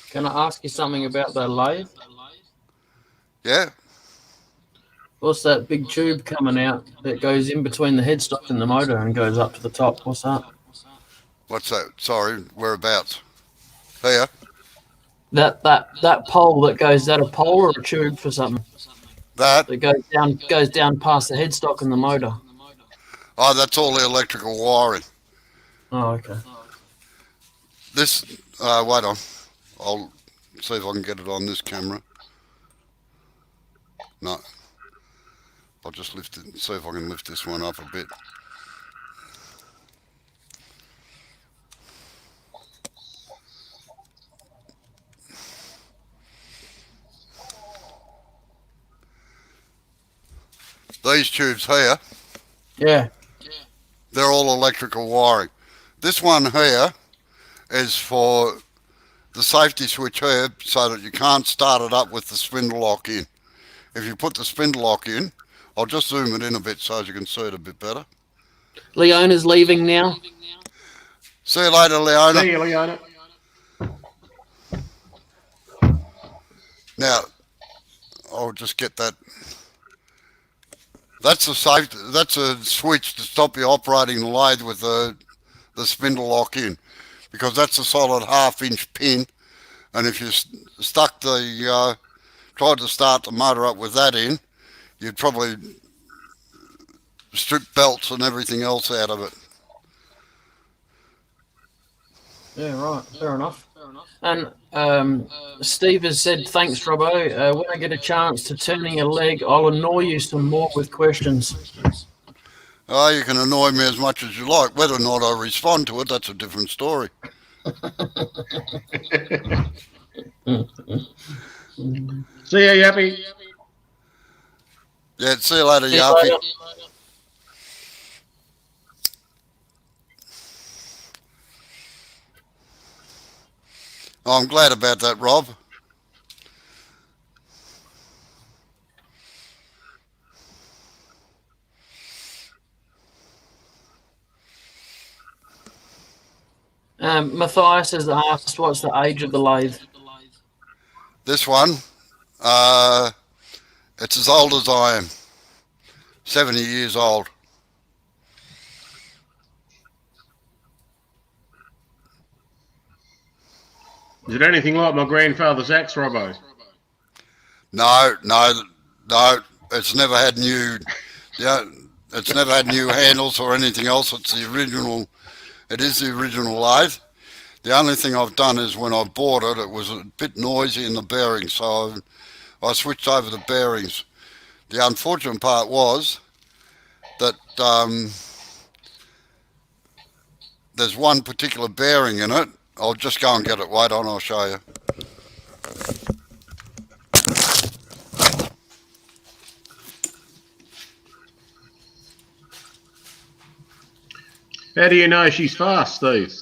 Can I ask you something about the lathe? Yeah. What's that big tube coming out that goes in between the headstock and the motor and goes up to the top? What's that? What's that? Sorry, whereabouts? Here. That pole that goes, is that a pole or a tube for something? It goes down past the headstock and the motor. Oh, that's all the electrical wiring. Oh, okay. This, wait on. I'll see if I can get it on this camera. No. I'll just lift it, see if I can lift this one up a bit. These tubes here, Yeah. they're all electrical wiring. This one here is for the safety switch here so that you can't start it up with the spindle lock in. If you put the spindle lock in, I'll just zoom it in a bit so you can see it a bit better. Leona's leaving now. See you later, Leona. See you, Leona. Now, I'll just get that. That's a safety. That's a switch to stop you operating the lathe with the spindle lock in, because that's a solid 1/2-inch pin, and if you stuck the tried to start the motor up with that in, you'd probably strip belts and everything else out of it. Yeah, right. Fair enough. And Steve has said, thanks, Robbo. When I get a chance to turning your leg, I'll annoy you some more with questions. Oh, you can annoy me as much as you like. Whether or not I respond to it, that's a different story. See you, Yappy. Yeah, see you later, See you Yappy. later. Oh, I'm glad about that, Rob. Matthias has asked, what's the age of the lathe? This one, it's as old as I am. 70 years old. Is it anything like my grandfather's axe, Robbo? No. It's never had new. Yeah, it's never had new handles or anything else. It's the original. It is the original lathe. The only thing I've done is when I bought it, it was a bit noisy in the bearings, so I switched over the bearings. The unfortunate part was that there's one particular bearing in it. I'll just go and get it. Wait on, I'll show you. How do you know she's fast, Steve?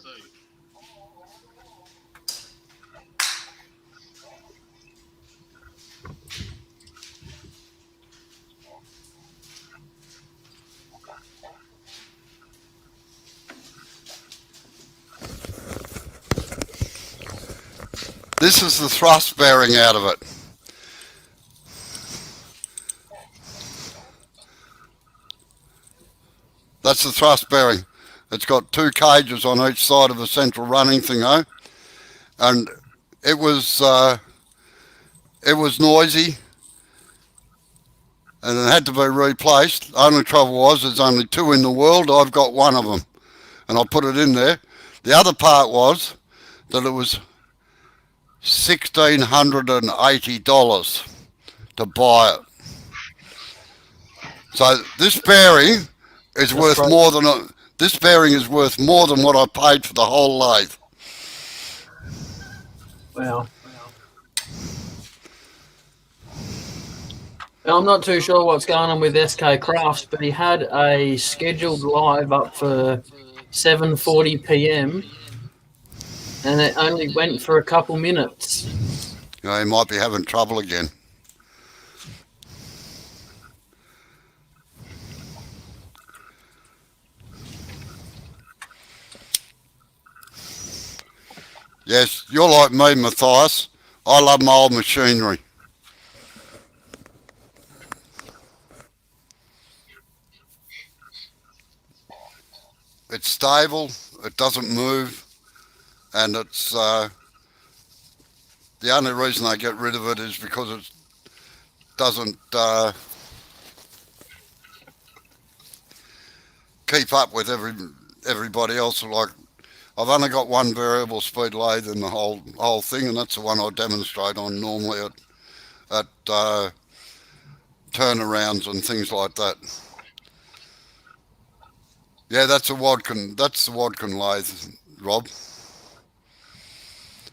This is the thrust bearing out of it. That's the thrust bearing. It's got 2 cages on each side of the central running thingo, and it was noisy, and it had to be replaced. Only trouble was there's only 2 in the world. I've got one of them, and I put it in there. The other part was that it was $1,680 to buy it. So this bearing is worth right. more than this bearing is worth more than what I paid for the whole lathe. Wow. Now, I'm not too sure what's going on with SK Crafts, but he had a scheduled live up for 7:40 p.m. and it only went for a couple minutes. You know, he might be having trouble again. Yes, you're like me, Matthias. I love my old machinery. It's stable, it doesn't move, and it's the only reason I get rid of it is because doesn't keep up with everybody else. Like, I've only got one variable speed lathe in the whole thing, and that's the one I demonstrate on normally at turnarounds and things like that. Yeah, that's a Wadkin. That's the Wadkin lathe, Rob.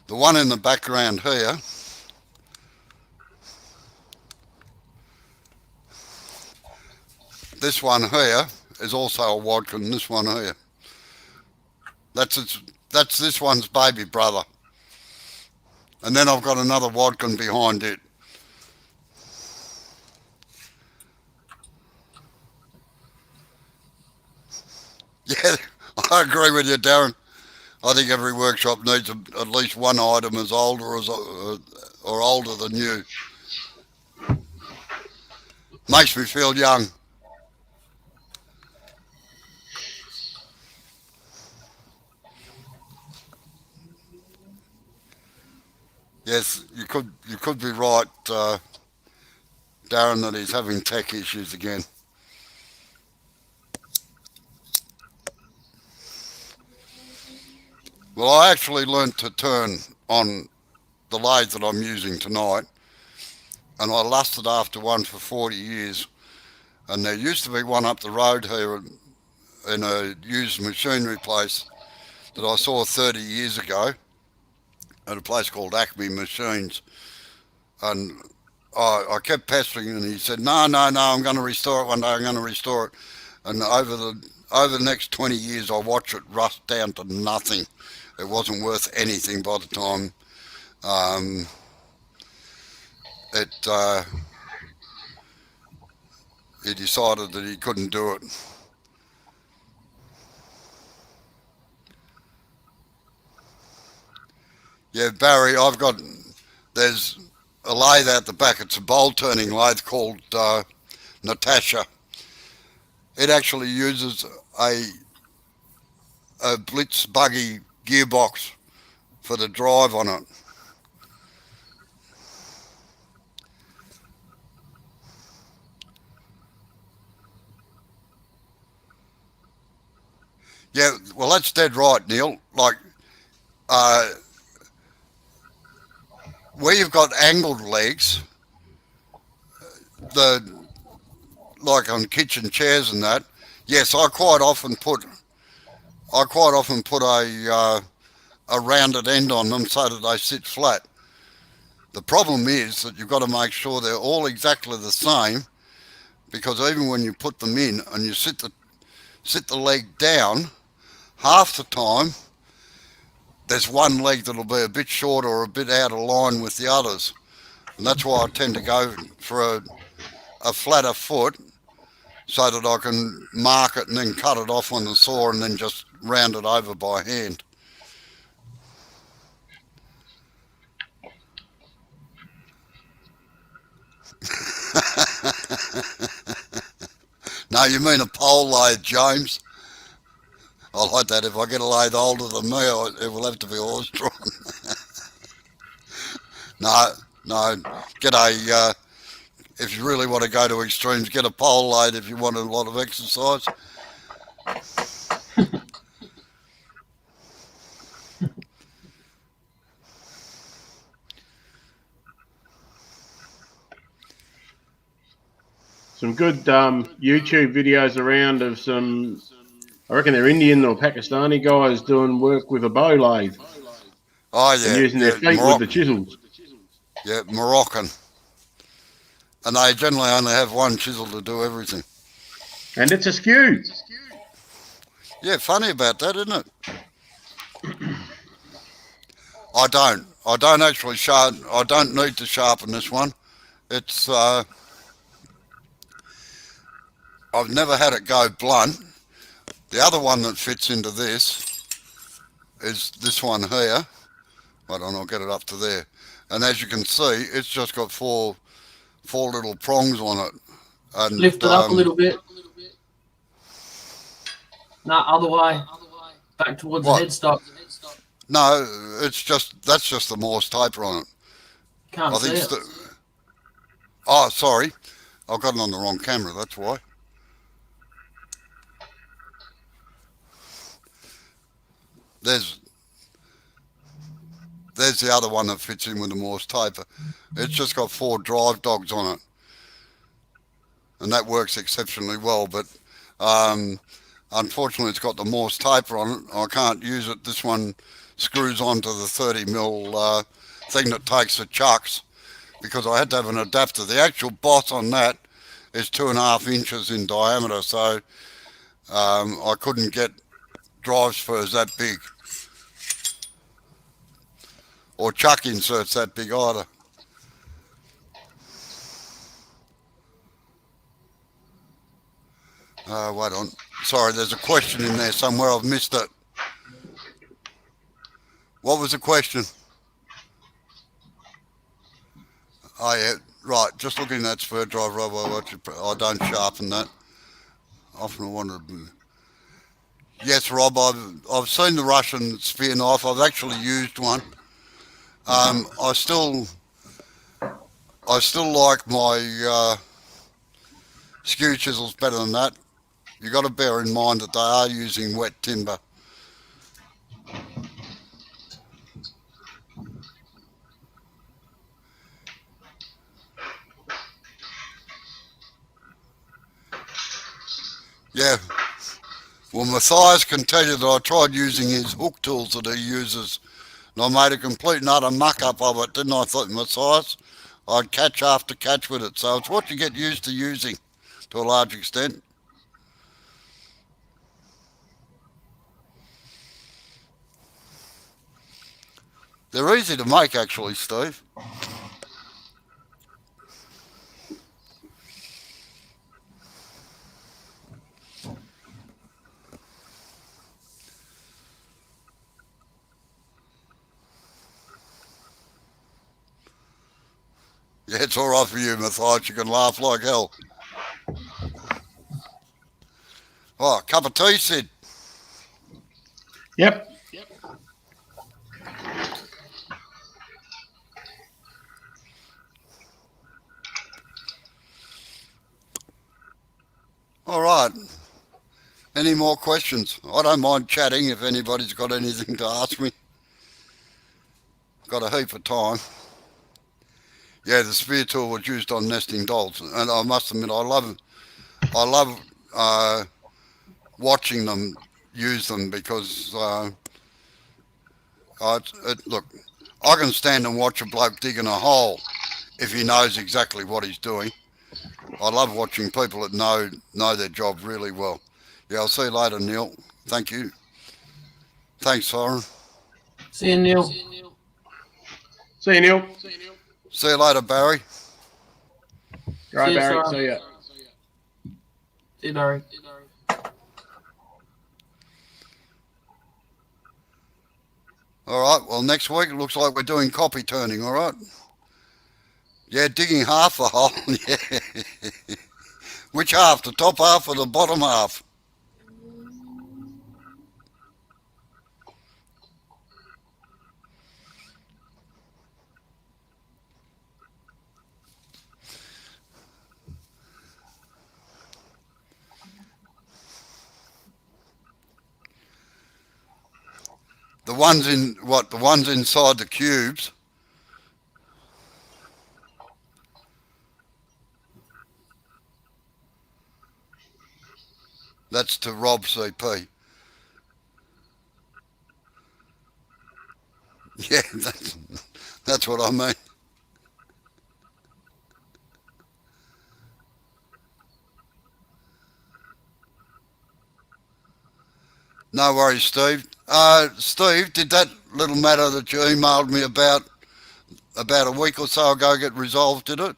The one in the background here, this one here is also a Wadkin. This one here, that's this one's baby brother, and then I've got another Wadkin behind it. Yeah, I agree with you, Darren. I think every workshop needs at least one item as old or older than you. Makes me feel young. Yes, you could be right, Darren, that he's having tech issues again. Well, I actually learnt to turn on the lathe that I'm using tonight, and I lusted after one for 40 years. And there used to be one up the road here in a used machinery place that I saw 30 years ago at a place called Acme Machines. And I kept pestering him, and he said, no, I'm going to restore it one day, I'm going to restore it. And over the next 20 years, I watched it rust down to nothing. It wasn't worth anything by the time he decided that he couldn't do it. Yeah, Barry, there's a lathe out the back. It's a bowl turning lathe called Natasha. It actually uses a Blitz buggy gearbox for the drive on it. Yeah, well, that's dead right, Neil. Like, where you've got angled legs, like on kitchen chairs and that, yes, I quite often put a rounded end on them so that they sit flat. The problem is that you've got to make sure they're all exactly the same, because even when you put them in and you sit the leg down, half the time there's one leg that'll be a bit short or a bit out of line with the others, and that's why I tend to go for a flatter foot so that I can mark it and then cut it off on the saw and then just round it over by hand. No, you mean a pole lathe, James? I like that. If I get a lathe older than me, it will have to be horse drawn. No, get if you really want to go to extremes, get a pole lathe if you want a lot of exercise. Some good YouTube videos around of some, I reckon they're Indian or Pakistani guys doing work with a bow lathe. Oh yeah, And using their feet with the chisels. Yeah, Moroccan. And they generally only have one chisel to do everything. And it's a skew. Yeah, funny about that, isn't it? I don't actually I don't need to sharpen this one. It's I've never had it go blunt. The other one that fits into this is this one here. Hold on, I'll get it up to there. And as you can see, it's just got four little prongs on it. And, Lift it up a little bit. No, other way. Back towards What? the headstock. No, that's just the Morse taper on it. Can't I see think it. Oh, sorry. I've got it on the wrong camera, that's why. There's the other one that fits in with the Morse taper. It's just got 4 drive dogs on it, and that works exceptionally well. But unfortunately, it's got the Morse taper on it. I can't use it. This one screws onto the 30mm thing that takes the chucks, because I had to have an adapter. The actual boss on that is 2.5 inches in diameter, so I couldn't get drive spurs that big, or chuck inserts that big either. Wait on. Sorry, there's a question in there somewhere. I've missed it. What was the question? Oh, yeah. Right. Just looking at that spur drive rubber. I don't sharpen that. Often I wondered. Yes, Rob, I've seen the Russian spear knife. I've actually used one. I still like my skew chisels better than that. You got to bear in mind that they are using wet timber. Yeah. Well, Matthias can tell you that I tried using his hook tools that he uses, and I made a complete and utter muck up of it, didn't I? I thought, Matthias, I'd catch after catch with it. So it's what you get used to using to a large extent. They're easy to make, actually, Steve. Yeah, it's all right for you, Matthias. You can laugh like hell. Oh, a cup of tea, Sid. Yep. All right. Any more questions? I don't mind chatting if anybody's got anything to ask me. Got a heap of time. Yeah, the spear tool was used on nesting dolls, and I must admit, I love watching them use them, because look, I can stand and watch a bloke digging a hole if he knows exactly what he's doing. I love watching people that know their job really well. Yeah, I'll see you later, Neil. Thank you. Thanks, Soren. See you, Neil. See you, Neil. See you later, Barry. Right, See you, Barry. Sarah. See ya. See you, Barry. All right, well, next week it looks like we're doing copy turning, all right? Yeah, digging half the hole, yeah. Which half, the top half or the bottom half? The ones in, what, the ones inside the cubes? That's to Rob CP. Yeah, that's what I mean. No worries, Steve. Steve, did that little matter that you emailed me about a week or so ago get resolved, did it?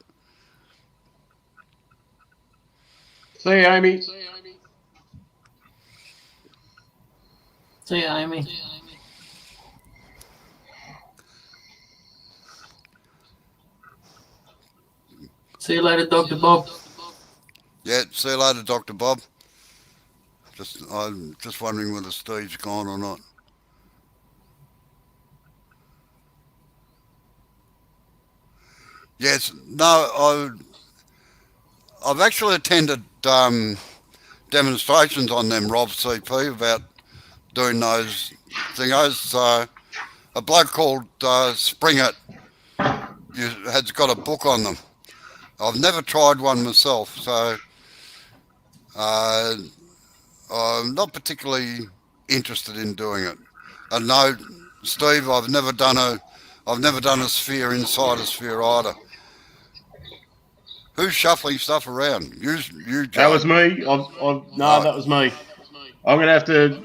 See you, Amy. See you, Amy. See you later, Dr. Bob. Yeah, see you later, Dr. Bob. I'm just wondering whether Steve's gone or not. Yes, no, I've actually attended demonstrations on them Rob CP about doing those thingos. A bloke called Springett has got a book on them. I've never tried one myself, so uh, I'm not particularly interested in doing it. And no, Steve, I've never done a sphere inside a sphere either. Who's shuffling stuff around? You, That Joe. was me. No, that was me. I'm going to have to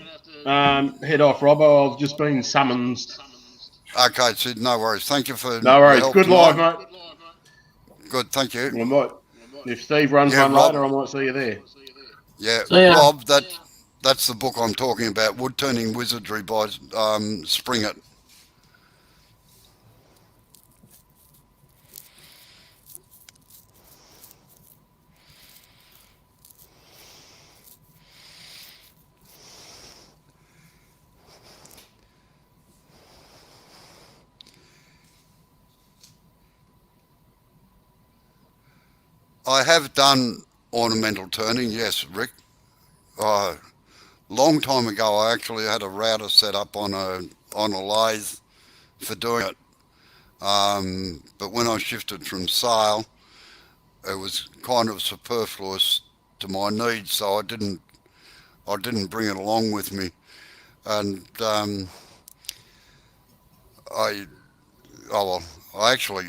head off, Robbo. I've just been summoned. Okay, Sid, no worries. Thank you for No your worries. help Good live, tonight. mate. Good, thank you. I might, if Steve runs Yeah, one Rob. later, I might see you there. Yeah, So yeah, Rob. That's the book I'm talking about. Wood Turning Wizardry by Springett. I have done ornamental turning, yes, Rick. Long time ago, I actually had a router set up on a lathe for doing it. But when I shifted from sail, it was kind of superfluous to my needs, so I didn't bring it along with me. And I oh well, I actually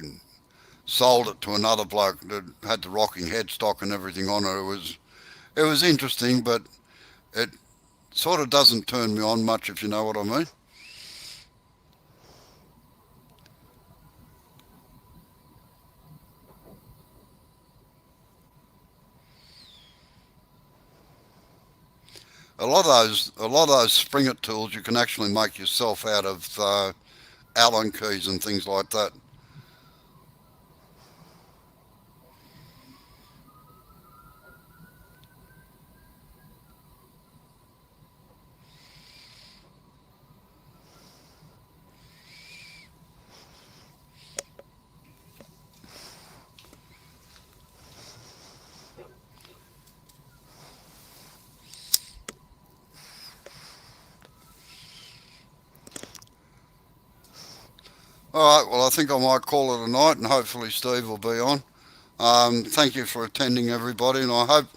sold it to another bloke that had the rocking headstock and everything on it. It was interesting, but it sort of doesn't turn me on much, if you know what I mean. A lot of those Springer tools you can actually make yourself out of Allen keys and things like that. All right, well, I think I might call it a night, and hopefully Steve will be on. Thank you for attending, everybody, and I hope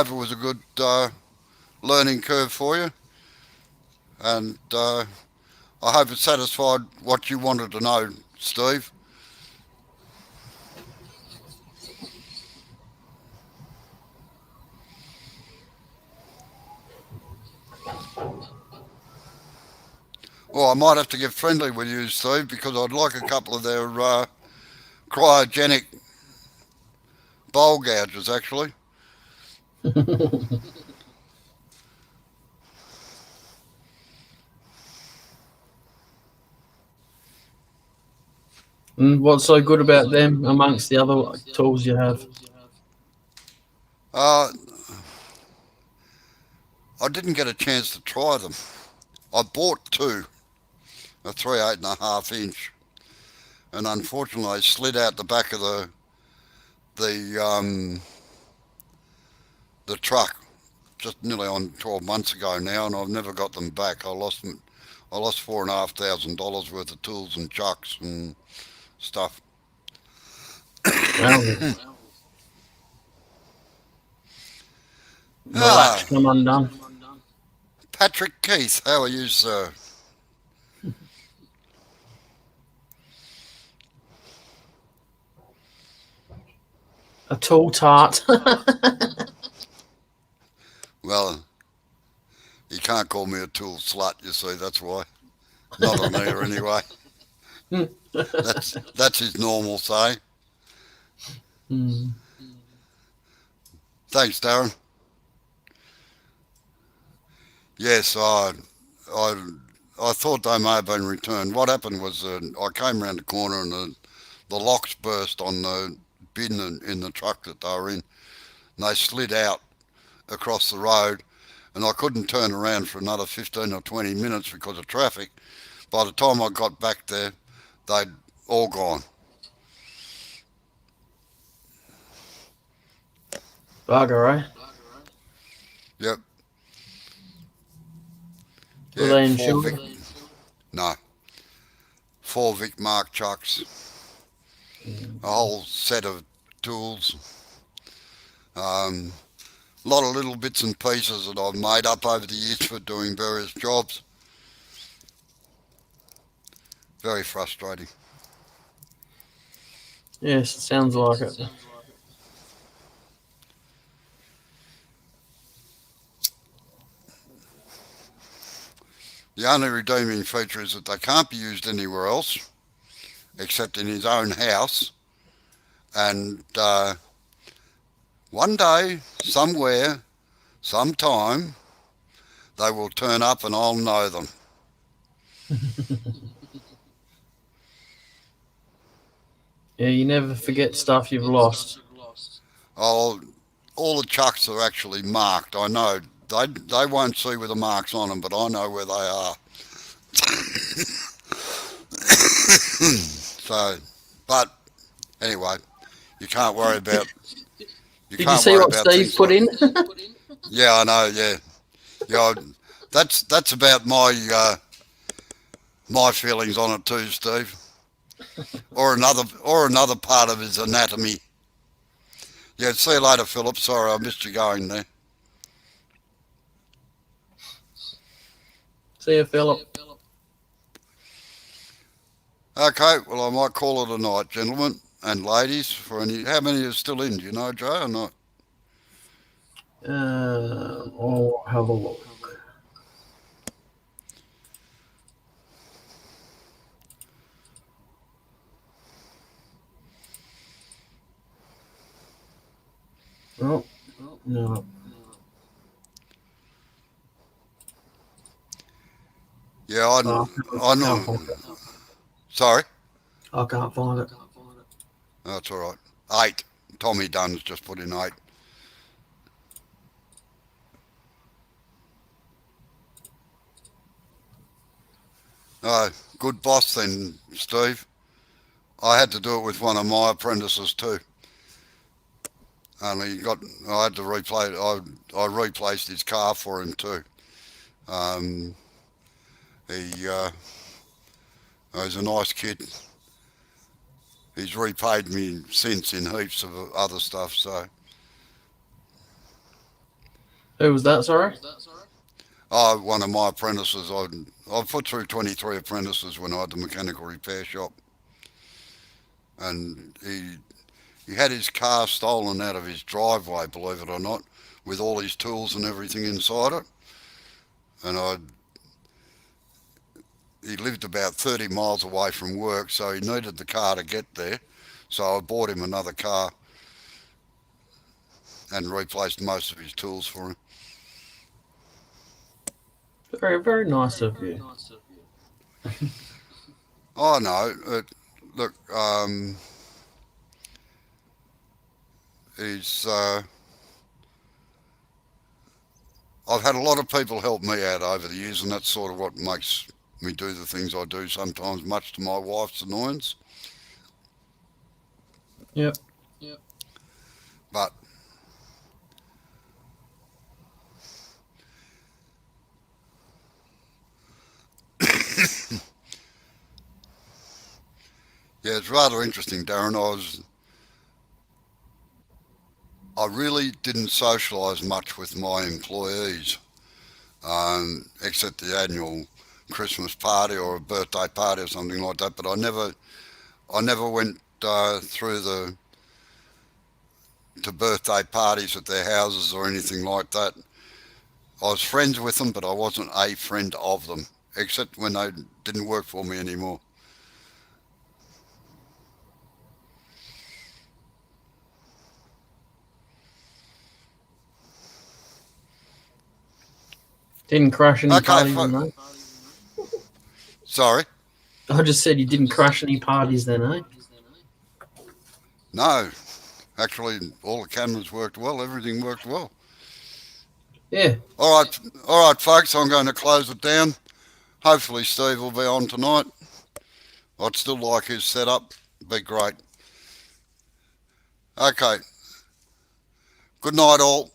it was a good learning curve for you, and I hope it satisfied what you wanted to know, Steve. Well, I might have to get friendly with you, Steve, because I'd like a couple of their cryogenic bowl gouges, actually. what's so good about them amongst the other tools you have? Uh, I didn't get a chance to try them. I bought two, a 3 8.5 inch, and unfortunately they slid out the back of the the truck just nearly on 12 months ago now, and I've never got them back. I lost $4,500 worth of tools and chucks and stuff. Well, the latch Ah, come undone. Patrick Keith, how are you, sir? A tool tart. Well, you can't call me a tool slut, you see, that's why. Not on here anyway. That's his normal say. Mm. Thanks, Darren. Yes, I, I thought they may have been returned. What happened was I came round the corner and the locks burst on the bin in the truck that they were in. And they slid out across the road, and I couldn't turn around for another 15 or 20 minutes because of traffic. By the time I got back there, they'd all gone. Bugger, eh? Yep. Were they four insured? no, 4 Vic Mark chucks, a whole set of tools, a lot of little bits and pieces that I've made up over the years for doing various jobs. Very frustrating. Yes, it sounds like it. The only redeeming feature is that they can't be used anywhere else except in his own house. And one day, somewhere, sometime, they will turn up and I'll know them. Yeah, you never forget stuff you've lost. All the chucks are actually marked. I know they won't see with the marks on them, but I know where they are. So, but anyway, you can't worry about. Did you see what Steve put in? Yeah, I know. Yeah, yeah. That's about my my feelings on it too, Steve. Or another part of his anatomy. Yeah. See you later, Philip. Sorry, I missed you going there. See you, Philip. Okay, well, I might call it a night, gentlemen and ladies. For any, how many are still in? Do you know, Joe, or not? I'll have a look. Oh, no. Yeah, I can't know. find it. Sorry, I can't find it. that's all right. 8. Tommy Dunn's just put in 8. Oh, good boss then, Steve. I had to do it with one of my apprentices too. Only I had to replace. I replaced his car for him too. He's a nice kid. He's repaid me since in heaps of other stuff. So, Who was that, sorry? one of my apprentices. I put through 23 apprentices when I had the mechanical repair shop, and he had his car stolen out of his driveway, believe it or not, with all his tools and everything inside it. And he lived about 30 miles away from work, so he needed the car to get there. So I bought him another car and replaced most of his tools for him. Very, very nice of you. Oh no, look, he's. I've had a lot of people help me out over the years, and that's sort of what makes me do the things I do sometimes, much to my wife's annoyance. Yep. But yeah, it's rather interesting, Darren. I really didn't socialise much with my employees, except the annual Christmas party or a birthday party or something like that. But I never went through to birthday parties at their houses or anything like that. I was friends with them, but I wasn't a friend of them, except when they didn't work for me anymore. Didn't crash any Okay, parties then, eh? Sorry? I just said you didn't crash any parties then, eh? No. Actually, all the cameras worked well. Everything worked well. Yeah. All right, folks. I'm going to close it down. Hopefully, Steve will be on tonight. I'd still like his setup. Be great. Okay. Good night, all,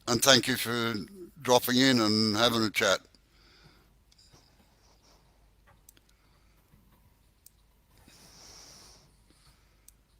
and thank you for dropping in and having a chat.